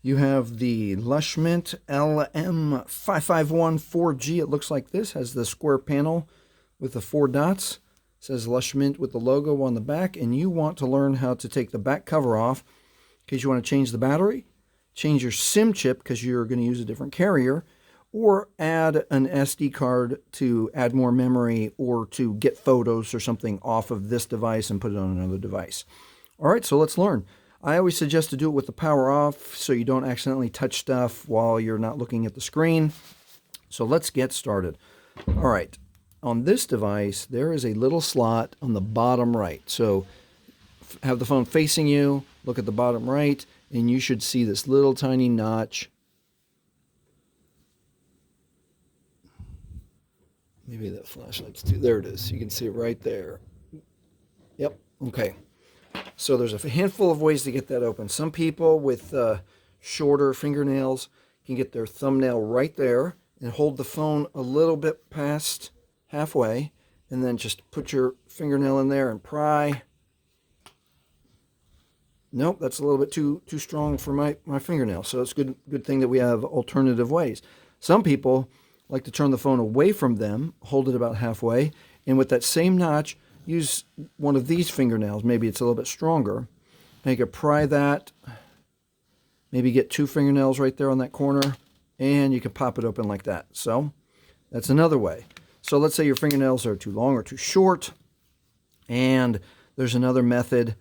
You have the Lush Mint LM551 4G. It looks like this. Has the square panel with the 4 dots. It says Lush Mint with the logo on the back. And you want to learn how to take the back cover off in case you want to change the battery, change your SIM chip because you're going to use a different carrier, or add an SD card to add more memory or to get photos or something off of this device and put it on another device. All right, so let's learn. I always suggest to do it with the power off so you don't accidentally touch stuff while you're not looking at the screen. So let's get started. All right, on this device, there is a little slot on the bottom right. So have the phone facing you, look at the bottom right, and you should see this little tiny notch. Maybe that flashlight's too. There it is. You can see it right there. Yep. Okay. So there's a handful of ways to get that open. Some people with shorter fingernails can get their thumbnail right there and hold the phone a little bit past halfway, and then just put your fingernail in there and pry. Nope, that's a little bit too strong for my fingernail. So it's good thing that we have alternative ways. Some people like to turn the phone away from them, hold it about halfway, and with that same notch, use one of these fingernails. Maybe it's a little bit stronger. And you can pry that. Maybe get 2 fingernails right there on that corner, and you can pop it open like that. So that's another way. So let's say your fingernails are too long or too short, and there's another method.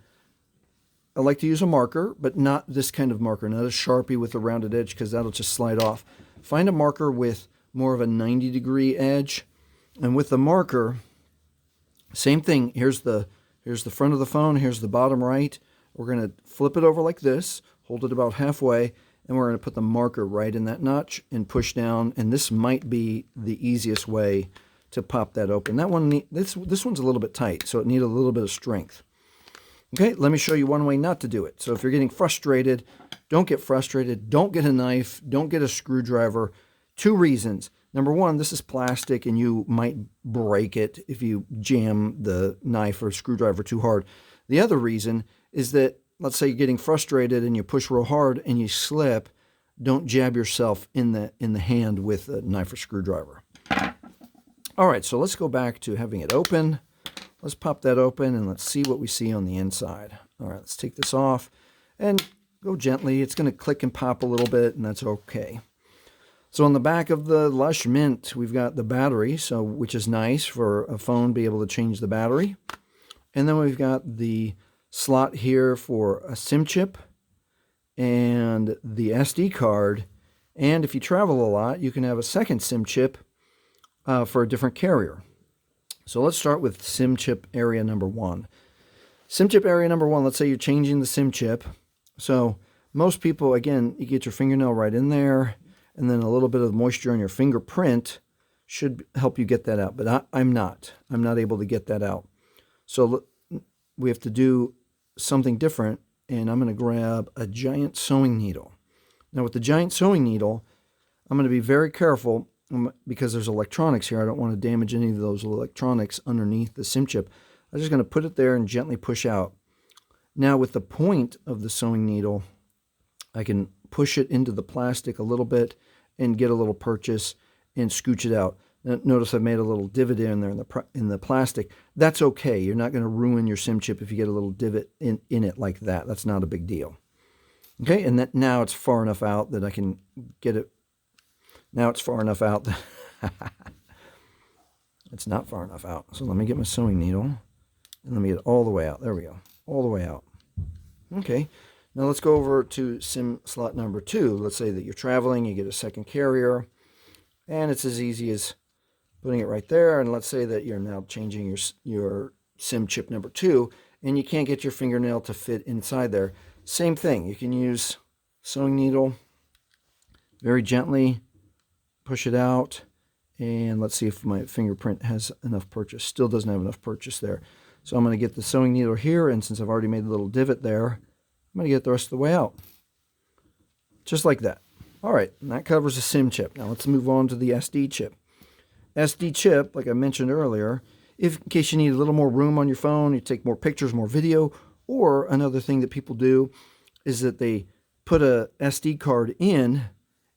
I like to use a marker, but not this kind of marker, not a Sharpie with a rounded edge, because that'll just slide off. Find a marker with more of a 90-degree edge, and with the marker, same thing. Here's the front of the phone. Here's the bottom right. We're going to flip it over like this, hold it about halfway, and we're going to put the marker right in that notch and push down. And this might be the easiest way to pop that open. That one, this one's a little bit tight, so it needs a little bit of strength. Okay, let me show you one way not to do it. So if you're getting frustrated, don't get frustrated. Don't get a knife. Don't get a screwdriver. 2 reasons. Number one, this is plastic and you might break it if you jam the knife or screwdriver too hard. The other reason is that, let's say you're getting frustrated and you push real hard and you slip, don't jab yourself in the hand with a knife or screwdriver. All right, so let's go back to having it open. Let's pop that open and let's see what we see on the inside. All right, let's take this off and go gently. It's going to click and pop a little bit, and that's okay. So on the back of the Lush Mint, we've got the battery, which is nice for a phone, be able to change the battery. And then we've got the slot here for a SIM chip and the SD card. And if you travel a lot, you can have a second SIM chip for a different carrier. So let's start with SIM chip area number 1. SIM chip area number 1, let's say you're changing the SIM chip. So most people, again, you get your fingernail right in there, and then a little bit of moisture on your fingerprint should help you get that out. But I'm not able to get that out. So we have to do something different, and I'm going to grab a giant sewing needle. Now with the giant sewing needle, I'm going to be very careful because there's electronics here. I don't want to damage any of those electronics underneath the SIM chip. I'm just going to put it there and gently push out. Now with the point of the sewing needle, I can push it into the plastic a little bit and get a little purchase and scooch it out. Now, notice I've made a little divot in there in the plastic. That's okay. You're not going to ruin your SIM chip if you get a little divot in it like that. That's not a big deal. Okay, and now it's far enough out that I can get it. Now it's far enough out that it's not far enough out. So let me get my sewing needle and let me get it all the way out. There we go. All the way out. Okay. Now let's go over to SIM slot number 2. Let's say that you're traveling, you get a second carrier, and it's as easy as putting it right there. And let's say that you're now changing your SIM chip number 2, and you can't get your fingernail to fit inside there. Same thing. You can use sewing needle, very gently push it out, and let's see if my fingerprint has enough purchase. Still doesn't have enough purchase there. So I'm going to get the sewing needle here, and since I've already made a little divot there, I'm going to get the rest of the way out. Just like that. All right, and that covers the SIM chip. Now let's move on to the SD chip. SD chip, like I mentioned earlier, in case you need a little more room on your phone, you take more pictures, more video, or another thing that people do is that they put a SD card in,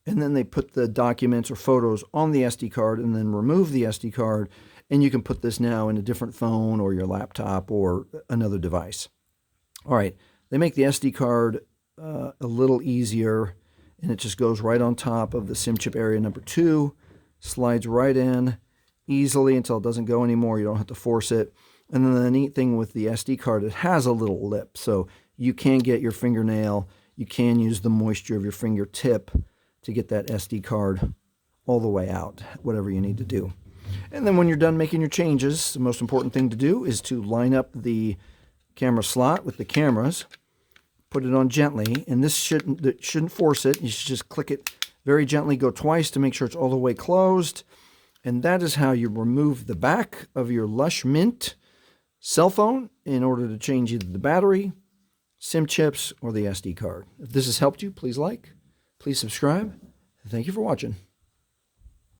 and then they put the documents or photos on the SD card and then remove the SD card, and you can put this now in a different phone or your laptop or another device. All right, they make the SD card a little easier, and it just goes right on top of the SIM chip area number 2, slides right in easily until it doesn't go anymore. You don't have to force it. And then the neat thing with the SD card, it has a little lip, so you can get your fingernail, you can use the moisture of your fingertip to get that SD card all the way out, whatever you need to do. And then when you're done making your changes, the most important thing to do is to line up the camera slot with the cameras, put it on gently, and this shouldn't force it. You should just click it very gently, go twice to make sure it's all the way closed. And that is how you remove the back of your Lush Mint cell phone in order to change either the battery, SIM chips, or the SD card. If this has helped you, please like, please subscribe. Thank you for watching.